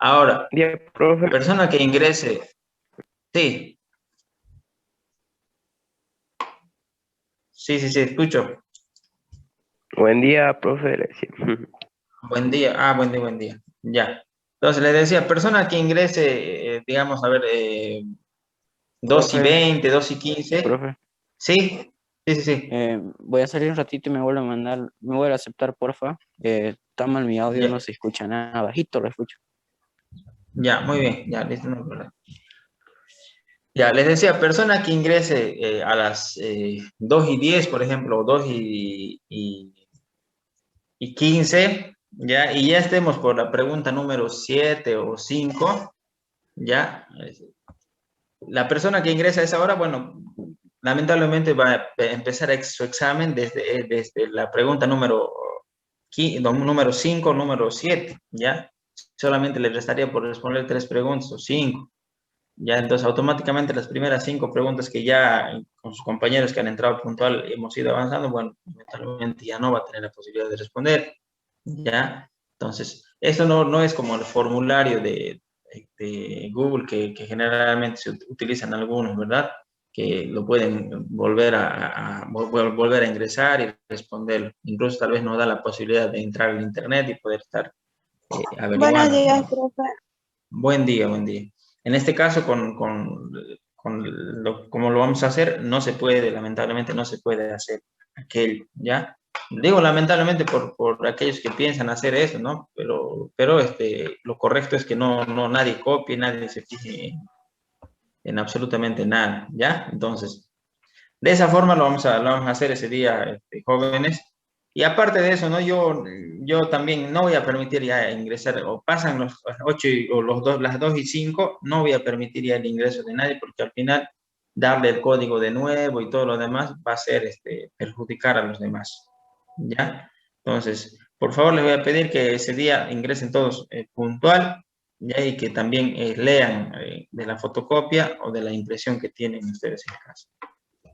Ahora, Día, profe. persona que ingrese, sí, sí, escucho. Buen día, profe. Le decía. Buen día, buen día, ya. Entonces, le decía, persona que ingrese, digamos, a ver, 2 y Profe, 20, 2 y 15, profe. sí, sí. Voy a salir un ratito y me vuelvo a mandar, me vuelvo a aceptar, porfa. Está mal mi audio, Ya, no se escucha nada, bajito lo escucho. ya, muy bien, ya, listo, no hay problema. Ya, les decía, persona que ingrese a las 2 y 10, por ejemplo, o 2 y 15, ya, y ya estemos por la pregunta número 7 o 5, ya. La persona que ingresa a esa hora, bueno, lamentablemente va a empezar su examen desde la pregunta número 5, número 7, ¿ya? Solamente le restaría por responder 3 preguntas o 5. Ya, entonces automáticamente las primeras 5 preguntas que ya con sus compañeros que han entrado puntual hemos ido avanzando, bueno, lamentablemente ya no va a tener la posibilidad de responder, ¿ya? Entonces, eso no es como el formulario de Google que generalmente se utilizan algunos, ¿verdad? Que lo pueden volver a ingresar y responder. Incluso tal vez nos da la posibilidad de entrar al internet y poder estar Buenos averiguando, días, ¿no? profe. Buen día, buen día. En este caso, como lo vamos a hacer, no se puede, lamentablemente no se puede hacer aquello, ¿ya? Digo lamentablemente por aquellos que piensan hacer eso, ¿no? Pero lo correcto es que no nadie copie, nadie se fije en absolutamente nada, ¿ya? Entonces, de esa forma lo vamos a hacer ese día, jóvenes. Y aparte de eso, ¿no? Yo también no voy a permitir ya ingresar, o pasan los 8 o las 2 y 5, no voy a permitir ya el ingreso de nadie, porque al final darle el código de nuevo y todo lo demás va a ser perjudicar a los demás, ¿ya? Entonces, por favor, les voy a pedir que ese día ingresen todos puntual, ¿ya? Y que también lean de la fotocopia o de la impresión que tienen ustedes en casa.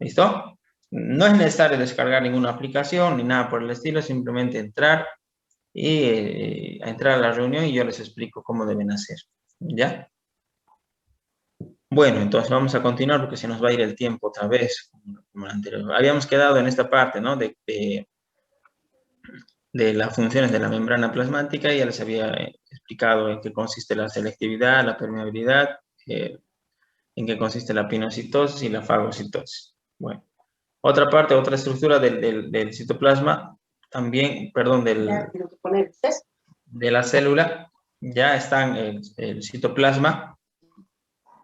¿Listo? No es necesario descargar ninguna aplicación ni nada por el estilo, simplemente entrar y entrar a la reunión y yo les explico cómo deben hacer. ¿Ya? Bueno, entonces vamos a continuar porque se nos va a ir el tiempo otra vez, como la anterior. Habíamos quedado en esta parte, ¿no? De las funciones de la membrana plasmática, ya les había explicado en qué consiste la selectividad, la permeabilidad, en qué consiste la pinocitosis y la fagocitosis. Bueno. Otra parte, otra estructura del citoplasma, también, perdón, de la célula, ya están el citoplasma,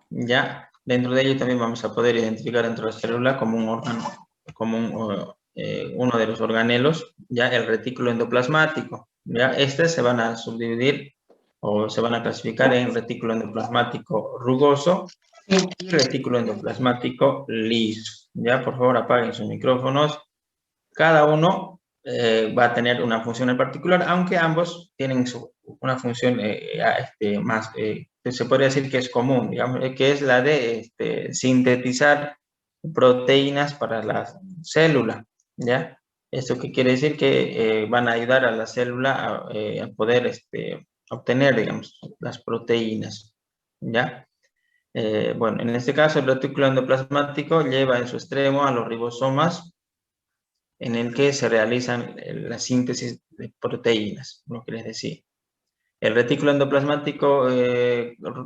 ya dentro de ello también vamos a poder identificar dentro de la célula como un órgano, como uno de los organelos, ya el retículo endoplasmático, ya se van a subdividir o se van a clasificar en retículo endoplasmático rugoso y retículo endoplasmático liso. Ya, por favor, apaguen sus micrófonos. Cada uno va a tener una función en particular, aunque ambos tienen una función más, se podría decir que es común, digamos, que es la de sintetizar proteínas para la célula, ¿ya? ¿Esto qué quiere decir? Que van a ayudar a la célula a poder obtener, digamos, las proteínas, ¿ya? Bueno, en este caso el retículo endoplasmático lleva en su extremo a los ribosomas, en el que se realizan la síntesis de proteínas, lo que les decía. El retículo endoplasmático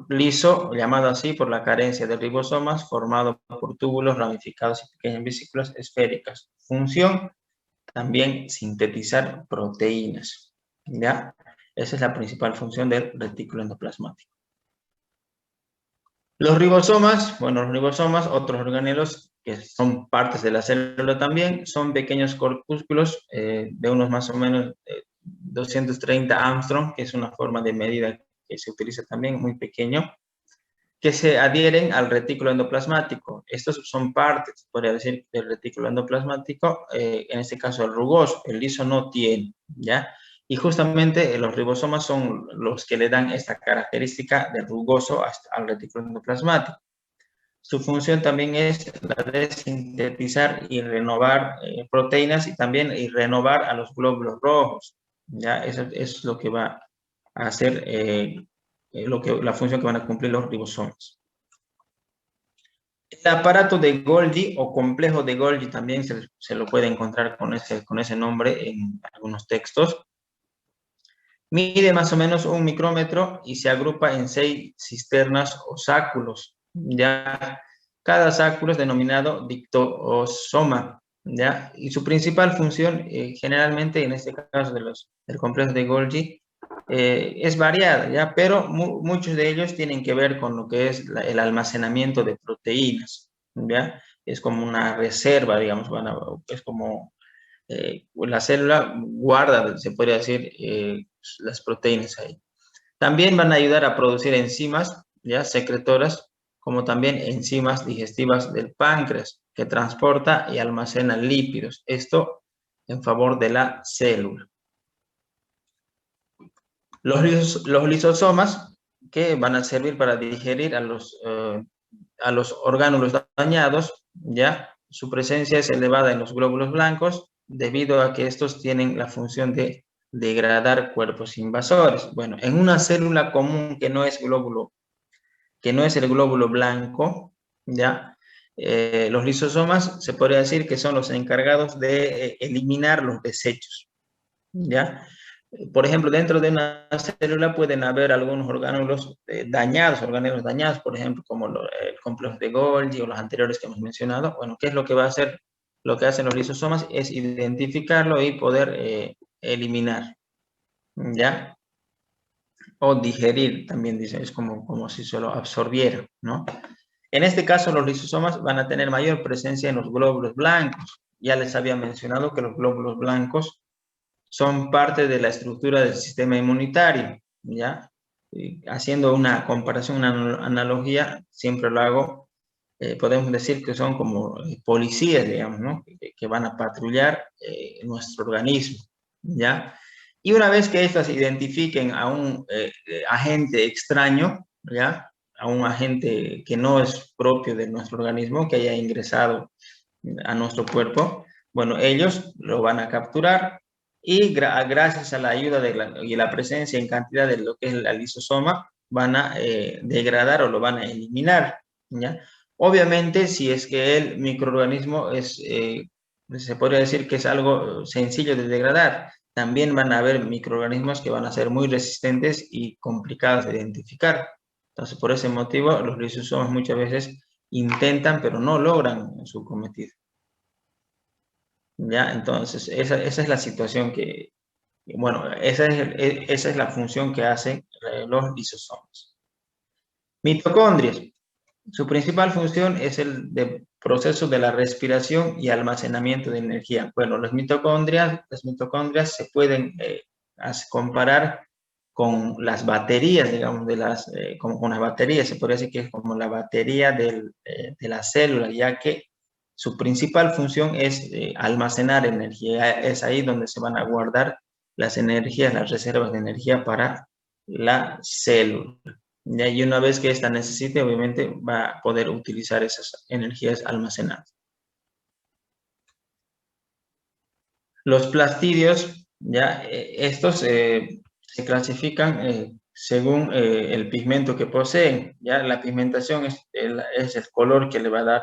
liso, llamado así por la carencia de ribosomas, formado por túbulos ramificados y pequeñas vesículas esféricas. Función, también sintetizar proteínas, ¿ya? Esa es la principal función del retículo endoplasmático. Los ribosomas, bueno, los ribosomas, otros organelos que son partes de la célula también, son pequeños corpúsculos de unos más o menos 230 Armstrong, que es una forma de medida que se utiliza también, muy pequeño, que se adhieren al retículo endoplasmático. Estos son partes, podría decir, del retículo endoplasmático, en este caso el rugoso, el liso no tiene, ¿ya? Y justamente los ribosomas son los que le dan esta característica de rugoso al retículo endoplasmático. Su función también es la de sintetizar y renovar proteínas y también y renovar a los glóbulos rojos. ¿Ya? Eso es lo que va a hacer la función que van a cumplir los ribosomas. El aparato de Golgi o complejo de Golgi también se lo puede encontrar con ese nombre en algunos textos. Mide más o menos 1 micrómetro y se agrupa en 6 cisternas o sáculos. ¿Ya? Cada sáculo es denominado dictosoma. ¿Ya? Y su principal función, generalmente en este caso del complejo de Golgi, es variada, ¿ya? Pero muchos de ellos tienen que ver con lo que es el almacenamiento de proteínas. ¿Ya? Es como una reserva, digamos, es como la célula guarda, se podría decir, las proteínas ahí. También van a ayudar a producir enzimas, ya secretoras, como también enzimas digestivas del páncreas, que transporta y almacena lípidos. Esto en favor de la célula. Los lisosomas, que van a servir para digerir a los orgánulos dañados, ya su presencia es elevada en los glóbulos blancos, debido a que estos tienen la función de degradar cuerpos invasores. Bueno, en una célula común que no es el glóbulo blanco, ¿ya? Los lisosomas se podría decir que son los encargados de eliminar los desechos, ¿ya? Por ejemplo, dentro de una célula pueden haber algunos orgánulos dañados, por ejemplo, como el complejo de Golgi o los anteriores que hemos mencionado. Bueno, ¿qué es lo que va a hacer? Lo que hacen los lisosomas es identificarlo y poder eliminar, ¿ya? O digerir, también dicen, es como si se lo absorbiera, ¿no? En este caso, los lisosomas van a tener mayor presencia en los glóbulos blancos. Ya les había mencionado que los glóbulos blancos son parte de la estructura del sistema inmunitario, ¿ya? Haciendo una comparación, una analogía, siempre lo hago, podemos decir que son como policías, digamos, ¿no? Que van a patrullar nuestro organismo, ¿ya? Y una vez que estos identifiquen a un agente extraño, ¿ya? A un agente que no es propio de nuestro organismo, que haya ingresado a nuestro cuerpo, bueno, ellos lo van a capturar y gracias a la ayuda y la presencia en cantidad de lo que es el lisosoma, van a degradar o lo van a eliminar, ¿ya? Obviamente, si es que el microorganismo se podría decir que es algo sencillo de degradar, también van a haber microorganismos que van a ser muy resistentes y complicados de identificar. Entonces, por ese motivo, los lisosomas muchas veces intentan, pero no logran su cometido. ¿Ya? Entonces, esa es la situación bueno, esa es la función que hacen los lisosomas. Mitocondrias. Su principal función es el proceso de la respiración y almacenamiento de energía. Bueno, las mitocondrias se pueden comparar con las baterías, digamos, como una batería, se podría decir que es como la batería de la célula, ya que su principal función es almacenar energía. Es ahí donde se van a guardar las energías, las reservas de energía para la célula. Y una vez que ésta necesite, obviamente va a poder utilizar esas energías almacenadas. Los plastidios, ya estos se clasifican según el pigmento que poseen. Ya la pigmentación es el color que le va a dar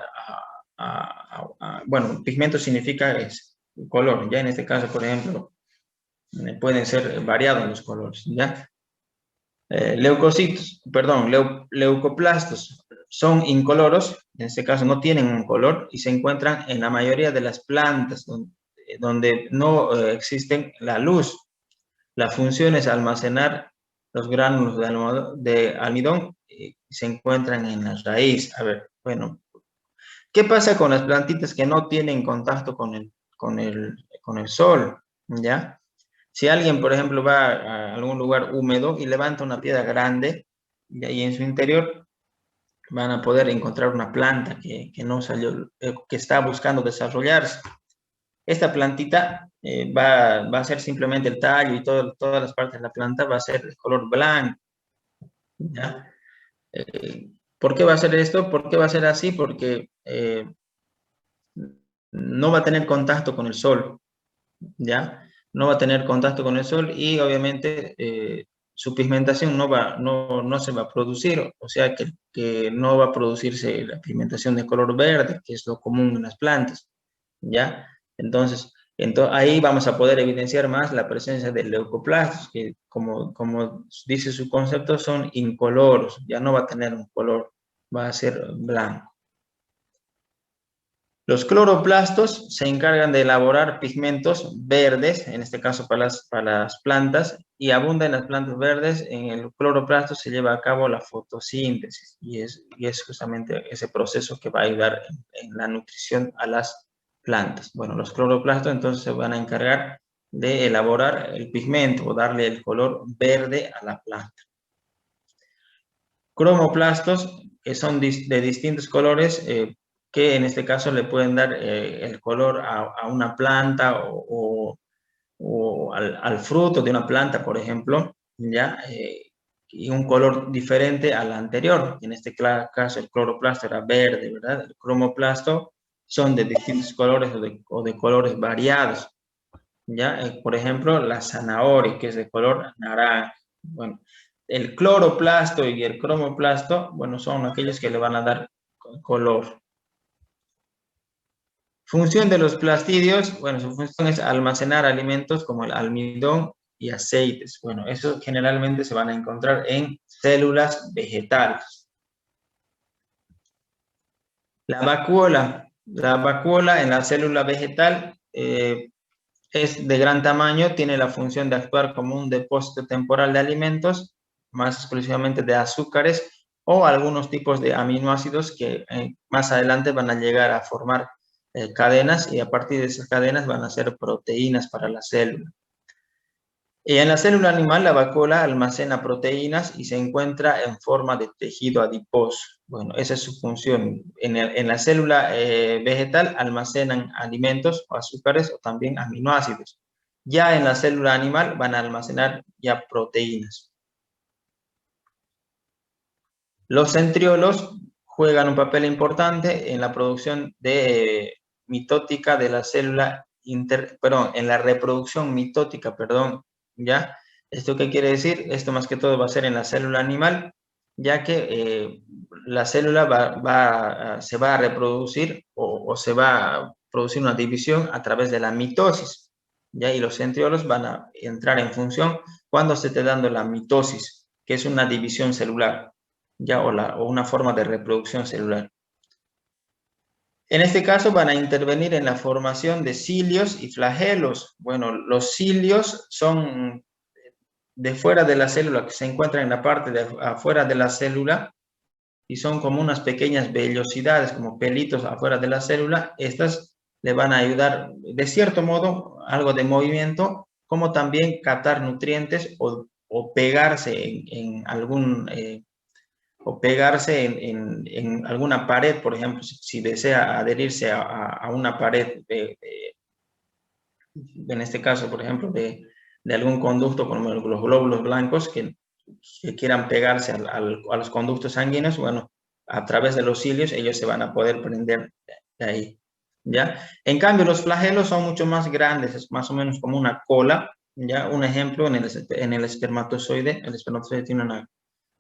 bueno, pigmento significa es color. Ya en este caso, por ejemplo, pueden ser variados los colores. Ya leucocitos, perdón, leucoplastos son incoloros, en este caso no tienen un color y se encuentran en la mayoría de las plantas donde no existen la luz. La función es almacenar los gránulos de almidón y se encuentran en la raíz. A ver, bueno, ¿qué pasa con las plantitas que no tienen contacto con el sol? ¿Ya? Si alguien, por ejemplo, va a algún lugar húmedo y levanta una piedra grande, y ahí en su interior van a poder encontrar una planta que no salió, que está buscando desarrollarse. Esta plantita va a ser simplemente el tallo y todas las partes de la planta va a ser de color blanco, ¿ya? ¿Por qué va a ser esto? ¿Por qué va a ser así? Porque no va a tener contacto con el sol, ¿ya? No va a tener contacto con el sol y obviamente su pigmentación no se va a producir, o sea que no va a producirse la pigmentación de color verde, que es lo común en las plantas, ¿ya? Entonces ahí vamos a poder evidenciar más la presencia de leucoplastos, que como dice su concepto, son incoloros, ya no va a tener un color, va a ser blanco. Los cloroplastos se encargan de elaborar pigmentos verdes, en este caso para las plantas, y abunda en las plantas verdes. En el cloroplasto se lleva a cabo la fotosíntesis, y es justamente ese proceso que va a ayudar en la nutrición a las plantas. Bueno, los cloroplastos entonces se van a encargar de elaborar el pigmento o darle el color verde a la planta. Cromoplastos, que son de distintos colores, que en este caso le pueden dar el color a una planta o al fruto de una planta, por ejemplo, ¿ya? Y un color diferente al anterior. En este caso el cloroplasto era verde, ¿verdad? El cromoplasto son de distintos colores o de colores variados, ¿ya? Por ejemplo, la zanahoria, que es de color naranja. Bueno, el cloroplasto y el cromoplasto, bueno, son aquellos que le van a dar color. Función de los plastidios, bueno, su función es almacenar alimentos como el almidón y aceites. Bueno, eso generalmente se van a encontrar en células vegetales. La vacuola en la célula vegetal es de gran tamaño, tiene la función de actuar como un depósito temporal de alimentos, más exclusivamente de azúcares o algunos tipos de aminoácidos que más adelante van a llegar a formar cadenas, y a partir de esas cadenas van a ser proteínas para la célula. Y en la célula animal, la vacuola almacena proteínas y se encuentra en forma de tejido adiposo. Bueno, esa es su función. En la célula vegetal almacenan alimentos o azúcares o también aminoácidos. Ya en la célula animal van a almacenar ya proteínas. Los centriolos juegan un papel importante en la producción mitótica de la célula, en la reproducción mitótica, ¿ya? ¿Esto qué quiere decir? Esto más que todo va a ser en la célula animal, ya que la célula se va a reproducir o se va a producir una división a través de la mitosis, ¿ya? Y los centriolos van a entrar en función cuando se esté dando la mitosis, que es una división celular, ¿ya? O una forma de reproducción celular. En este caso van a intervenir en la formación de cilios y flagelos. Bueno, los cilios son de fuera de la célula, que se encuentran en la parte de afuera de la célula, y son como unas pequeñas vellosidades, como pelitos afuera de la célula. Estas le van a ayudar, de cierto modo, algo de movimiento, como también captar nutrientes o pegarse en algún... o pegarse en alguna pared, por ejemplo, si desea adherirse a una pared, en este caso, por ejemplo, de algún conducto, como los glóbulos blancos, que quieran pegarse a los conductos sanguíneos, bueno, a través de los cilios ellos se van a poder prender de ahí, ¿ya? En cambio, los flagelos son mucho más grandes, es más o menos como una cola, ¿ya? Un ejemplo, en el espermatozoide, el espermatozoide tiene una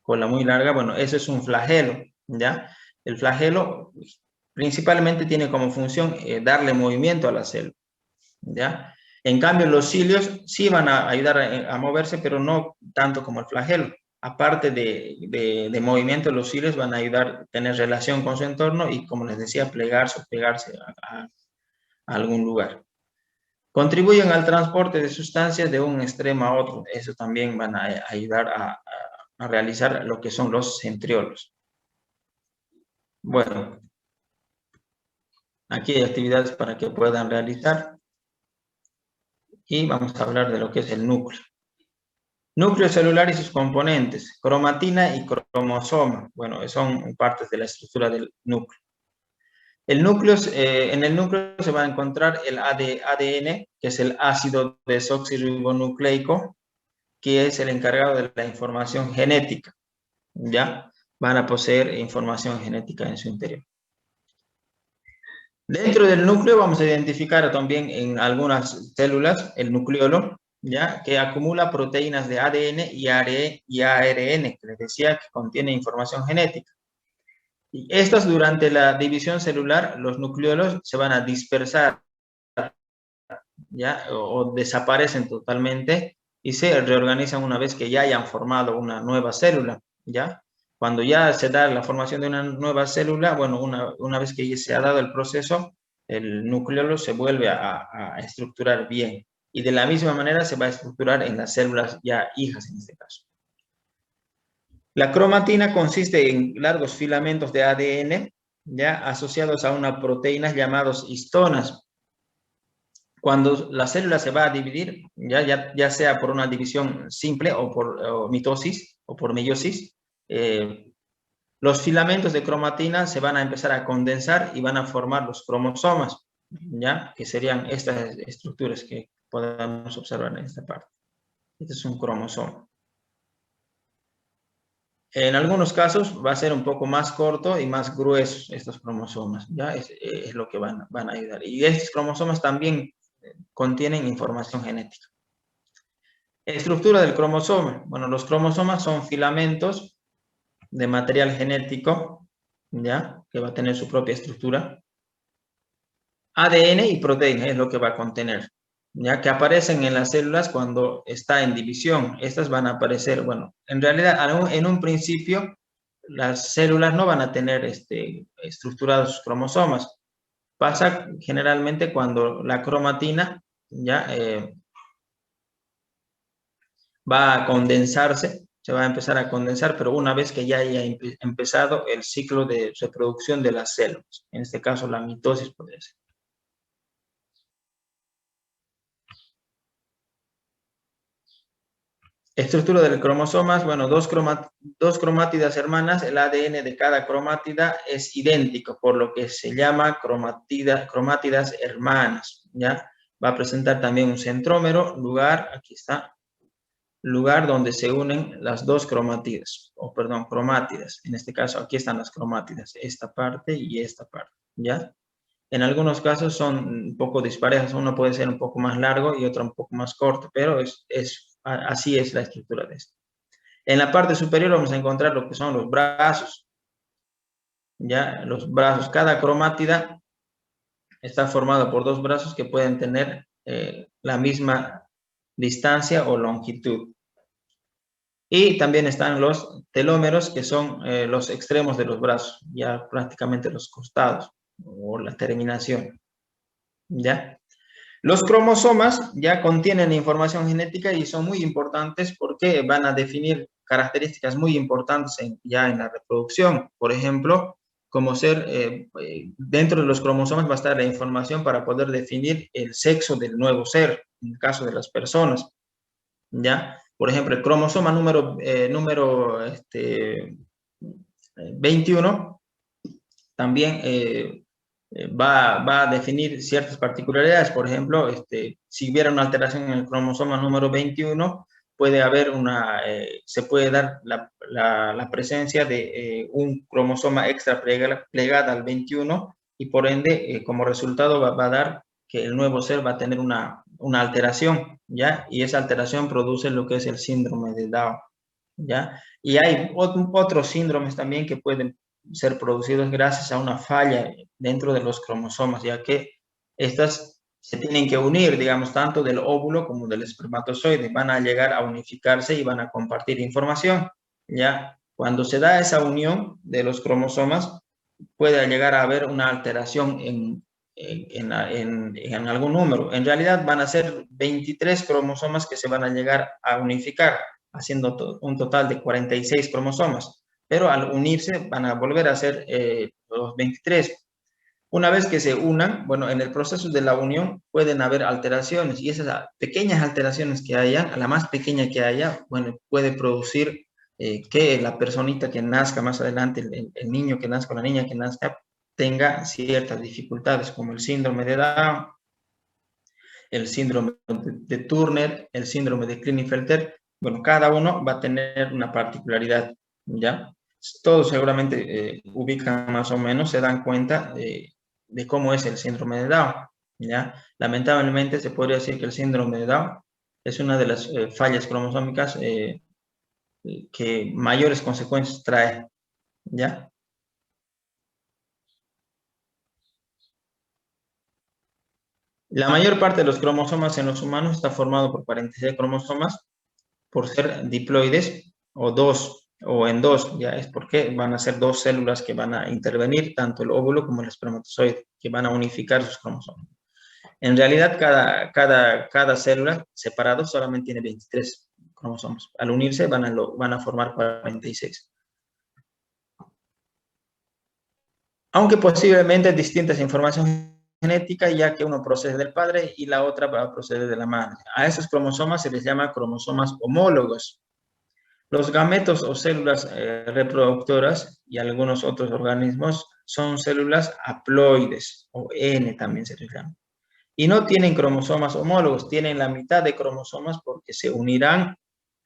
cola muy larga, bueno, eso es un flagelo, ¿ya? El flagelo principalmente tiene como función darle movimiento a la célula, ¿ya? En cambio, los cilios sí van a ayudar a moverse, pero no tanto como el flagelo. Aparte de movimiento, los cilios van a ayudar a tener relación con su entorno y, como les decía, plegarse o pegarse a algún lugar. Contribuyen al transporte de sustancias de un extremo a otro. Eso también van a ayudar a realizar lo que son los centriolos. Bueno, aquí hay actividades para que puedan realizar. Y vamos a hablar de lo que es el núcleo. Núcleo celular y sus componentes, cromatina y cromosoma. Bueno, son partes de la estructura del núcleo. En el núcleo se va a encontrar el ADN, que es el ácido desoxirribonucleico, que es el encargado de la información genética, ¿ya? Van a poseer información genética en su interior. Dentro del núcleo vamos a identificar también en algunas células el nucleolo, ¿ya? Que acumula proteínas de ADN y ARN, que les decía que contiene información genética. Y estas durante la división celular, los nucleolos se van a dispersar, ¿ya? O desaparecen totalmente y se reorganizan una vez que ya hayan formado una nueva célula, ¿ya? Cuando ya se da la formación de una nueva célula, bueno, una vez que ya se ha dado el proceso, el nucleolo se vuelve a estructurar bien. Y de la misma manera se va a estructurar en las células ya hijas en este caso. La cromatina consiste en largos filamentos de ADN, ya asociados a unas proteínas llamadas histonas. Cuando la célula se va a dividir, ya sea por una división simple o por mitosis o por meiosis, los filamentos de cromatina se van a empezar a condensar y van a formar los cromosomas, ¿ya? Que serían estas estructuras que podemos observar en esta parte. Este es un cromosoma. En algunos casos va a ser un poco más corto y más grueso estos cromosomas, ¿ya? Es lo que van a ayudar. Y estos cromosomas también contienen información genética. Estructura del cromosoma. Bueno, los cromosomas son filamentos de material genético, ¿ya? Que va a tener su propia estructura. ADN y proteína es lo que va a contener, ya que aparecen en las células cuando está en división. Estas van a aparecer, bueno, en realidad en un principio las células no van a tener estructurados sus cromosomas. Pasa generalmente cuando la cromatina ya va a condensarse, se va a empezar a condensar, pero una vez que ya haya empezado el ciclo de reproducción de las células, en este caso la mitosis podría ser. Estructura de los cromosomas, bueno, dos cromátidas hermanas, el ADN de cada cromátida es idéntico, por lo que se llama cromátidas hermanas, ¿ya? Va a presentar también un centrómero, lugar, aquí está, lugar donde se unen las dos cromátidas, cromátidas. En este caso, aquí están las cromátidas, esta parte y esta parte, ¿ya? En algunos casos son un poco disparejas, uno puede ser un poco más largo y otro un poco más corto, pero así es la estructura de esto. En la parte superior vamos a encontrar lo que son los brazos, ¿ya? Los brazos, cada cromátida está formada por dos brazos que pueden tener la misma distancia o longitud. Y también están los telómeros, que son los extremos de los brazos, ya prácticamente los costados o la terminación, ¿ya? Los cromosomas ya contienen información genética y son muy importantes porque van a definir características muy importantes ya en la reproducción. Por ejemplo, como dentro de los cromosomas va a estar la información para poder definir el sexo del nuevo ser, en el caso de las personas, ¿ya? Por ejemplo, el cromosoma número 21 también va a definir ciertas particularidades. Por ejemplo, si hubiera una alteración en el cromosoma número 21, puede haber se puede dar la presencia de un cromosoma extra plegada al 21 y por ende, como resultado va a dar que el nuevo ser va a tener una alteración, ¿ya? Y esa alteración produce lo que es el síndrome de Down, ¿ya? Y hay otros síndromes también que pueden ser producidos gracias a una falla dentro de los cromosomas, ya que estas se tienen que unir, digamos, tanto del óvulo como del espermatozoide, van a llegar a unificarse y van a compartir información, ¿ya? Cuando se da esa unión de los cromosomas, puede llegar a haber una alteración en algún número. En realidad van a ser 23 cromosomas que se van a llegar a unificar, haciendo un total de 46 cromosomas. Pero al unirse van a volver a ser los 23. Una vez que se unan, bueno, en el proceso de la unión pueden haber alteraciones y esas pequeñas alteraciones que haya, la más pequeña que haya, bueno, puede producir que la personita que nazca más adelante, el niño que nazca o la niña que nazca, tenga ciertas dificultades como el síndrome de Down, el síndrome de Turner, el síndrome de Klinefelter. Bueno, cada uno va a tener una particularidad, ¿ya? Todos seguramente ubican más o menos, se dan cuenta de cómo es el síndrome de Down, ¿ya? Lamentablemente se podría decir que el síndrome de Down Es una de las fallas cromosómicas que mayores consecuencias trae, ¿ya? La mayor parte de los cromosomas en los humanos está formado por 46 cromosomas, por ser diploides, o dos, o en dos, ya es porque van a ser dos células que van a intervenir, tanto el óvulo como el espermatozoide, que van a unificar sus cromosomas. En realidad, cada célula separado solamente tiene 23 cromosomas. Al unirse van a formar 46. Aunque posiblemente distintas informaciones genética, ya que uno procede del padre y la otra va a proceder de la madre. A esos cromosomas se les llama cromosomas homólogos. Los gametos o células reproductoras y algunos otros organismos son células haploides, o N también se les llama. Y no tienen cromosomas homólogos, tienen la mitad de cromosomas porque se unirán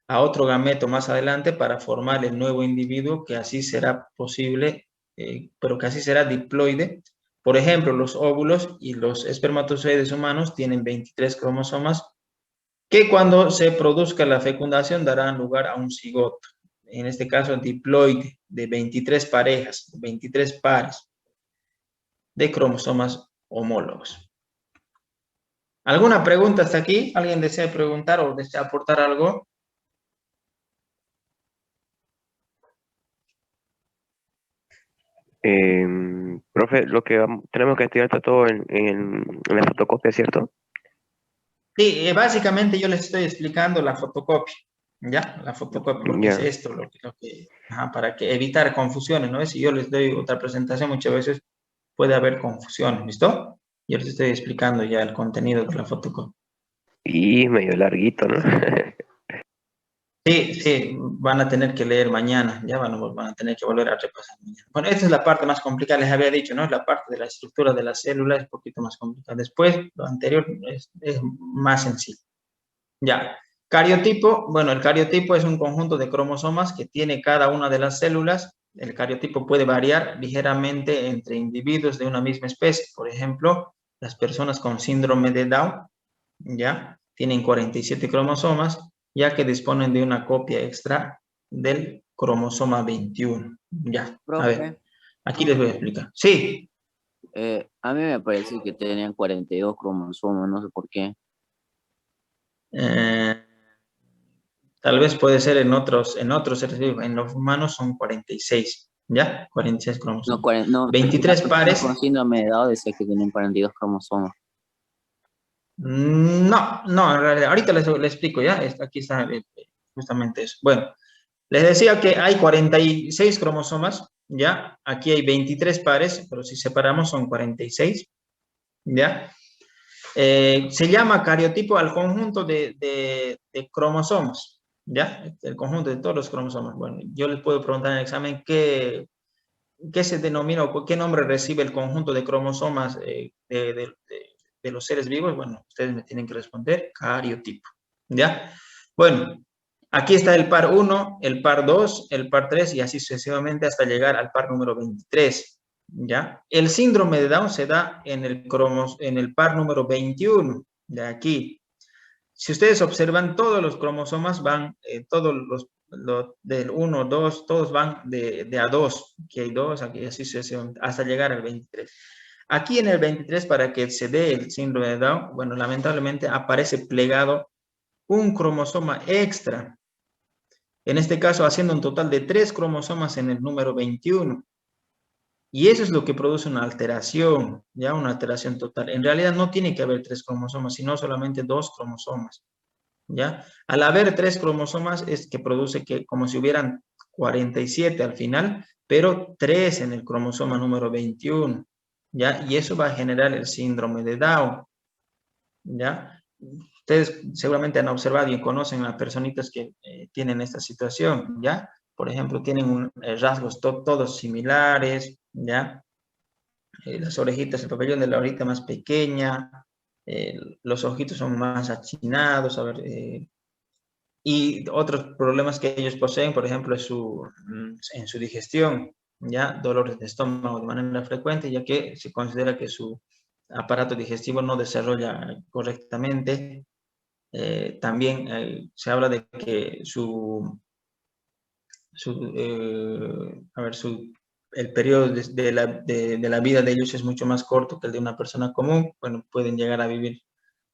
a otro gameto más adelante para formar el nuevo individuo, que así será posible, pero que así será diploide. Por ejemplo, los óvulos y los espermatozoides humanos tienen 23 cromosomas que cuando se produzca la fecundación darán lugar a un cigoto. En este caso, diploide, de 23 parejas, 23 pares de cromosomas homólogos. ¿Alguna pregunta hasta aquí? ¿Alguien desea preguntar o desea aportar algo? Profe, lo que tenemos que estudiar está todo en la fotocopia, ¿cierto? Sí, básicamente yo les estoy explicando la fotocopia, ¿ya? La fotocopia, lo que es Ya. esto, para que evitar confusiones, ¿no? Si yo les doy otra presentación, muchas veces puede haber confusiones, ¿listo? Yo les estoy explicando ya el contenido de la fotocopia. Y medio larguito, ¿no? Sí, sí, van a tener que leer mañana, ya van a tener que volver a repasar mañana. Bueno, esta es la parte más complicada, les había dicho, ¿no? La parte de la estructura de la célula es un poquito más complicada. Después, lo anterior es más sencillo. Ya. Cariotipo, bueno, el cariotipo es un conjunto de cromosomas que tiene cada una de las células. El cariotipo puede variar ligeramente entre individuos de una misma especie. Por ejemplo, las personas con síndrome de Down, ¿ya? Tienen 47 cromosomas, ya que disponen de una copia extra del cromosoma 21. Ya, a ver, Profe, aquí les voy a explicar. Sí, a mí me pareció que tenían 42 cromosomas, no sé por qué. eh, tal vez puede ser en otros seres vivos. En los humanos son 46, ¿ya? 46 No, cromosomas. 40 no, la 23 persona pares. con síndrome de Down decía que tenían 42 cromosomas. No, no, en realidad, ahorita les explico, ¿ya? Aquí está justamente eso. Bueno, les decía que hay 46 cromosomas, ¿ya? Aquí hay 23 pares, pero si separamos son 46, ¿ya? Se llama cariotipo al conjunto de cromosomas, ¿ya? El conjunto de todos los cromosomas. Bueno, yo les puedo preguntar en el examen qué se denomina o qué nombre recibe el conjunto de cromosomas de los seres vivos. Bueno, ustedes me tienen que responder cariotipo, ¿ya? Bueno, aquí está el par 1, el par 2, el par 3 y así sucesivamente hasta llegar al par número 23, ¿ya? El síndrome de Down se da en el par número 21, de aquí. Si ustedes observan, todos los cromosomas van, todos los del 1, 2, todos van de a 2, aquí hay 2, aquí así sucesivamente, hasta llegar al 23. Aquí en el 23, para que se dé el síndrome de Down, bueno, lamentablemente aparece plegado un cromosoma extra, en este caso haciendo un total de 3 cromosomas en el número 21. Y eso es lo que produce una alteración, ya una alteración total. En realidad no tiene que haber 3 cromosomas, sino solamente 2 cromosomas, ¿ya? Al haber 3 cromosomas es que produce que como si hubieran 47 al final, pero 3 en el cromosoma número 21, ¿ya? Y eso va a generar el síndrome de Down, ¿ya? Ustedes seguramente han observado y conocen a personitas que tienen esta situación, ¿ya? Por ejemplo, tienen rasgos todos similares, ¿ya? Las orejitas, el pabellón de la orejita más pequeña, los ojitos son más achinados, a ver, y otros problemas que ellos poseen, por ejemplo, en su digestión, ¿ya? Dolores de estómago de manera frecuente, ya que se considera que su aparato digestivo no desarrolla correctamente. también se habla de que el periodo de la vida de ellos es mucho más corto que el de una persona común. Bueno, pueden llegar a vivir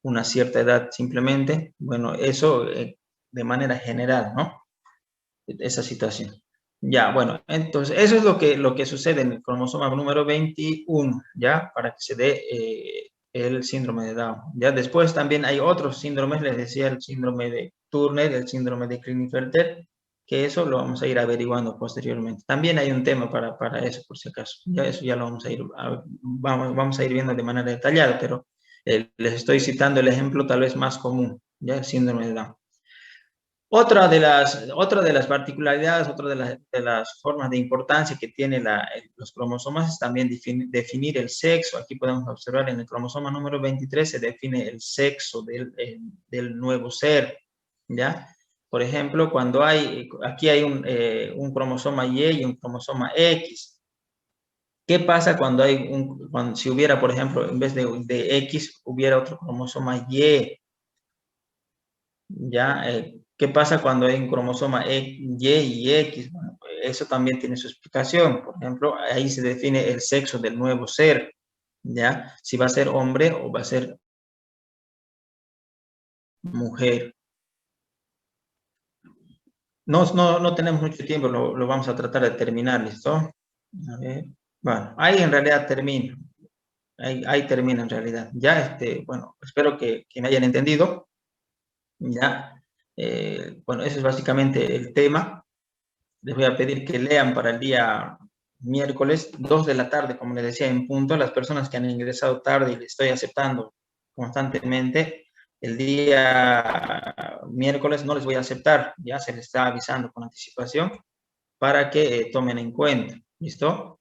una cierta edad simplemente. Bueno, eso de manera general, ¿no? Esa situación. Ya, bueno, entonces eso es lo que sucede en el cromosoma número 21, ¿ya? Para que se dé el síndrome de Down. Ya después también hay otros síndromes, les decía el síndrome de Turner, el síndrome de Klinefelter, que eso lo vamos a ir averiguando posteriormente. También hay un tema para eso, por si acaso. Ya eso ya lo vamos a ir, vamos a ir viendo de manera detallada, pero les estoy citando el ejemplo tal vez más común, ya el síndrome de Down. Otra de las particularidades, otra de las formas de importancia que tiene los cromosomas es también definir el sexo. Aquí podemos observar en el cromosoma número 23 se define el sexo del nuevo ser, ¿ya? Por ejemplo, aquí hay un cromosoma Y y un cromosoma X. ¿Qué pasa cuando si hubiera, por ejemplo, en vez de X, hubiera otro cromosoma Y? ¿Ya? ¿Qué pasa cuando hay un cromosoma Y y X? Bueno, pues eso también tiene su explicación. Por ejemplo, ahí se define el sexo del nuevo ser, ¿ya? Si va a ser hombre o va a ser mujer. No tenemos mucho tiempo, lo vamos a tratar de terminar, ¿listo? A ver. Bueno, ahí en realidad termina. Ahí termina en realidad. Ya, bueno, espero que me hayan entendido. Ya. Bueno, eso es básicamente el tema. Les voy a pedir que lean para el día miércoles, 2 de la tarde, como les decía, en punto. Las personas que han ingresado tarde y les estoy aceptando constantemente, el día miércoles no les voy a aceptar, ya se les está avisando con anticipación para que tomen en cuenta, ¿listo?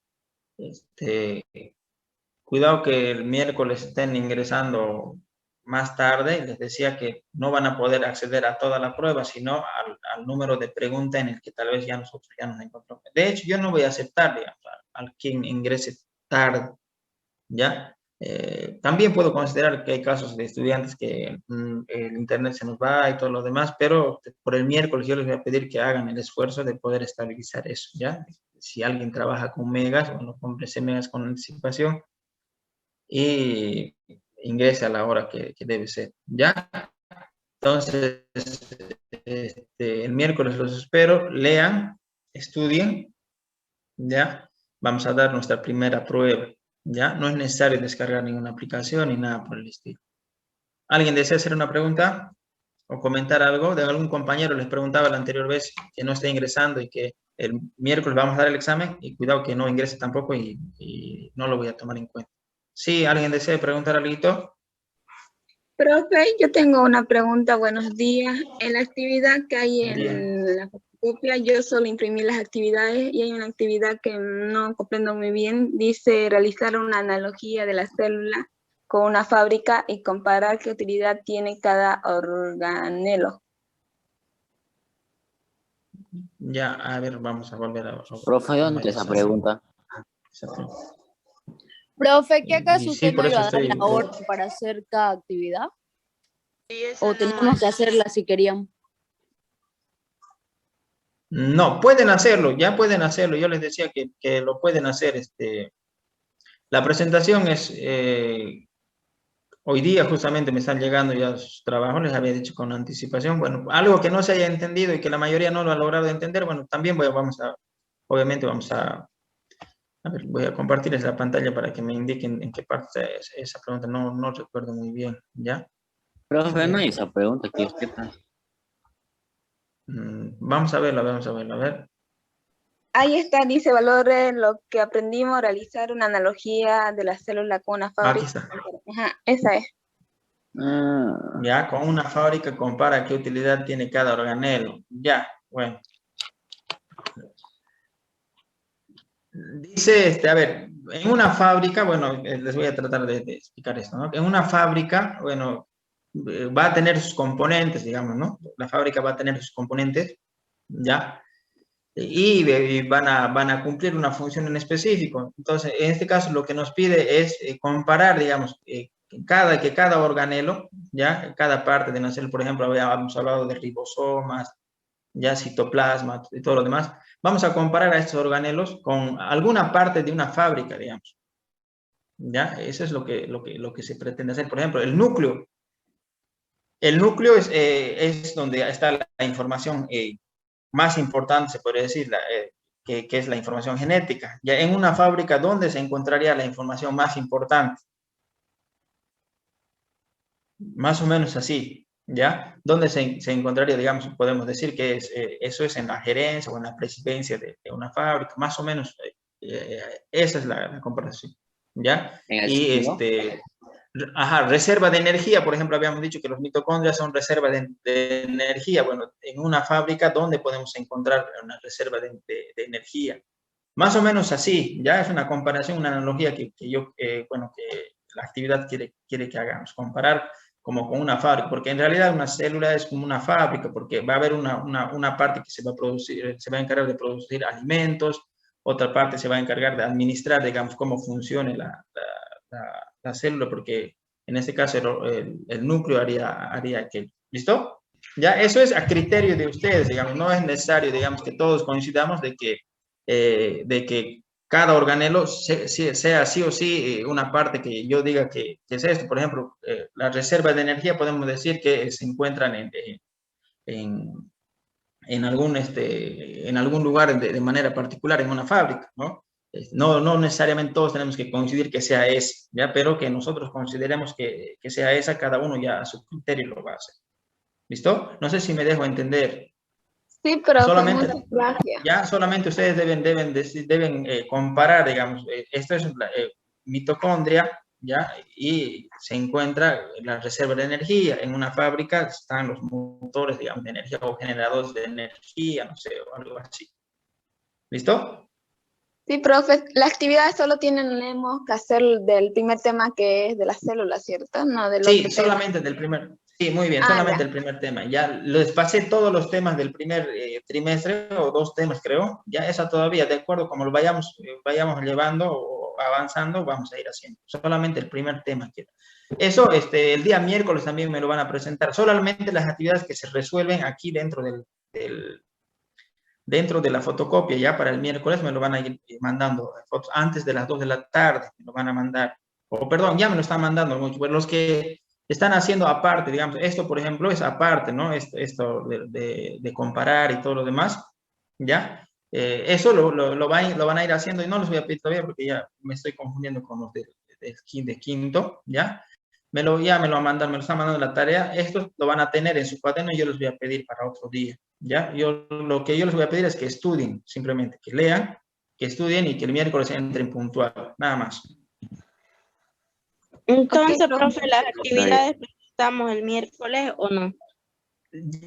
Cuidado que el miércoles estén ingresando más tarde. Les decía que no van a poder acceder a toda la prueba, sino al número de pregunta en el que tal vez nosotros ya nos encontramos. De hecho, yo no voy a aceptar, digamos, al quien ingrese tarde, ¿ya? También puedo considerar que hay casos de estudiantes que el internet se nos va y todo lo demás, pero por el miércoles yo les voy a pedir que hagan el esfuerzo de poder estabilizar eso, ¿ya? Si alguien trabaja con megas, bueno, cómprese megas con anticipación y ingrese a la hora que debe ser, ¿ya? Entonces, el miércoles los espero, lean, estudien, ¿ya? Vamos a dar nuestra primera prueba, ¿ya? No es necesario descargar ninguna aplicación ni nada por el estilo. ¿Alguien desea hacer una pregunta o comentar algo? De algún compañero les preguntaba la anterior vez que no esté ingresando y que el miércoles vamos a dar el examen y cuidado que no ingrese tampoco y no lo voy a tomar en cuenta. Sí, ¿alguien desea preguntar algo? Profe, yo tengo una pregunta. Buenos días. En la actividad que hay en la fotocopia, yo solo imprimí las actividades y hay una actividad que no comprendo muy bien. Dice realizar una analogía de la célula con una fábrica y comparar qué utilidad tiene cada organelo. Ya, a ver, vamos a volver a... Profe, ¿dónde esa pregunta? Profe, ¿qué acaso Sí, usted por no eso iba a dar estoy... la orden para hacer cada actividad? esa ¿O tenemos que hacerla si querían? No, pueden hacerlo, ya pueden hacerlo. Yo les decía que lo pueden hacer. La presentación es... hoy día justamente me están llegando ya sus trabajos, les había dicho con anticipación. Bueno, algo que no se haya entendido y que la mayoría no lo ha logrado entender, bueno, también obviamente vamos a ver, voy a compartir esa pantalla para que me indiquen en qué parte está esa pregunta. No recuerdo muy bien, ¿ya? Profe, no hay esa pregunta que usted... Vamos a verla, a ver. Ahí está, dice valore lo que aprendimos, realizar una analogía de la célula con una fábrica. Aquí está. Ajá, esa es. Ya, con una fábrica compara qué utilidad tiene cada organelo. Ya, bueno. Dice, a ver, en una fábrica, bueno, les voy a tratar de explicar esto, ¿no? En una fábrica, bueno, va a tener sus componentes, digamos, ¿no? La fábrica va a tener sus componentes, ¿ya? Y van a cumplir una función en específico. Entonces, en este caso, lo que nos pide es comparar, digamos, que cada organelo, ya, cada parte de una célula, por ejemplo, habíamos hablado de ribosomas, ya citoplasma y todo lo demás, vamos a comparar a estos organelos con alguna parte de una fábrica, digamos. ¿Ya? Eso es lo que se pretende hacer. Por ejemplo, el núcleo. El núcleo es donde está la información más importante, se podría decir, que es la información genética. Ya en una fábrica, ¿dónde se encontraría la información más importante? Más o menos así, ¿ya? ¿Dónde se encontraría, digamos, podemos decir que eso es en la gerencia o en la presidencia de una fábrica, más o menos, esa es la comparación, ¿ya? Y reserva de energía, por ejemplo, habíamos dicho que los mitocondrias son reserva de energía. Bueno, en una fábrica, ¿dónde podemos encontrar una reserva de energía? Más o menos así, ya es una comparación, una analogía que la actividad quiere que hagamos, comparar como con una fábrica, porque en realidad una célula es como una fábrica, porque va a haber una parte que se va a encargar de producir alimentos, otra parte se va a encargar de administrar, digamos, cómo funcione la célula, porque en este caso el núcleo haría aquello. ¿Listo? Ya, eso es a criterio de ustedes, digamos, no es necesario, digamos, que todos coincidamos de que cada organelo sea sí o sí una parte que yo diga que es esto. Por ejemplo, la reserva de energía podemos decir que se encuentran en algún lugar de manera particular en una fábrica, ¿no? No necesariamente todos tenemos que coincidir que sea ese, ¿ya? Pero que nosotros consideremos que sea esa, cada uno ya a su criterio lo va a hacer. ¿Listo? No sé si me dejo entender. Sí, pero Solamente, muchas gracias. ya solamente ustedes deben comparar, digamos, esto es mitocondria, ¿ya? Y se encuentra la reserva de energía. En una fábrica están los motores, digamos, de energía o generadores de energía, no sé, o algo así. ¿Listo? Sí, profe, la actividad solo tenemos que hacer del primer tema que es de las células, ¿cierto? No del Sí, otro solamente del primer. Sí, muy bien, Ah, solamente ya. el primer tema. Ya les pasé todos los temas del primer trimestre, o 2 temas creo. Ya esa todavía, de acuerdo, como lo vayamos llevando o avanzando, vamos a ir haciendo. Solamente el primer tema quiero. Eso, el día miércoles también me lo van a presentar. Solamente las actividades que se resuelven aquí dentro dentro de la fotocopia, ya para el miércoles me lo van a ir mandando fotos antes de las 2 de la tarde, me lo van a mandar. O perdón, ya me lo están mandando mucho. Pues los que están haciendo aparte, digamos, esto por ejemplo es aparte, ¿no? Esto de comparar y todo lo demás, ¿ya? Eso lo van a ir haciendo y no los voy a pedir todavía porque ya me estoy confundiendo con los de quinto, ¿ya? Ya me lo están mandando la tarea. Estos lo van a tener en su cuaderno y yo los voy a pedir para otro día, ¿ya? Lo que yo les voy a pedir es que estudien, simplemente, que lean, que estudien y que el miércoles entren puntual, nada más. Entonces, Ok, profe, ¿las actividades presentamos el miércoles o no?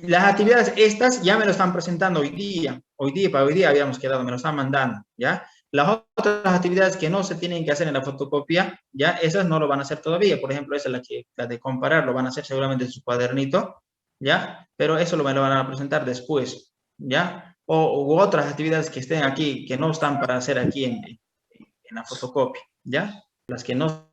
Las actividades estas ya me lo están presentando para hoy día habíamos quedado, me lo están mandando, ¿ya? Las otras actividades que no se tienen que hacer en la fotocopia, ya esas no lo van a hacer todavía. Por ejemplo, esa es la de comparar, lo van a hacer seguramente en su cuadernito, ¿ya? Pero eso me lo van a presentar después, ¿ya? U otras actividades que estén aquí, que no están para hacer aquí en la fotocopia, ¿ya? Las que no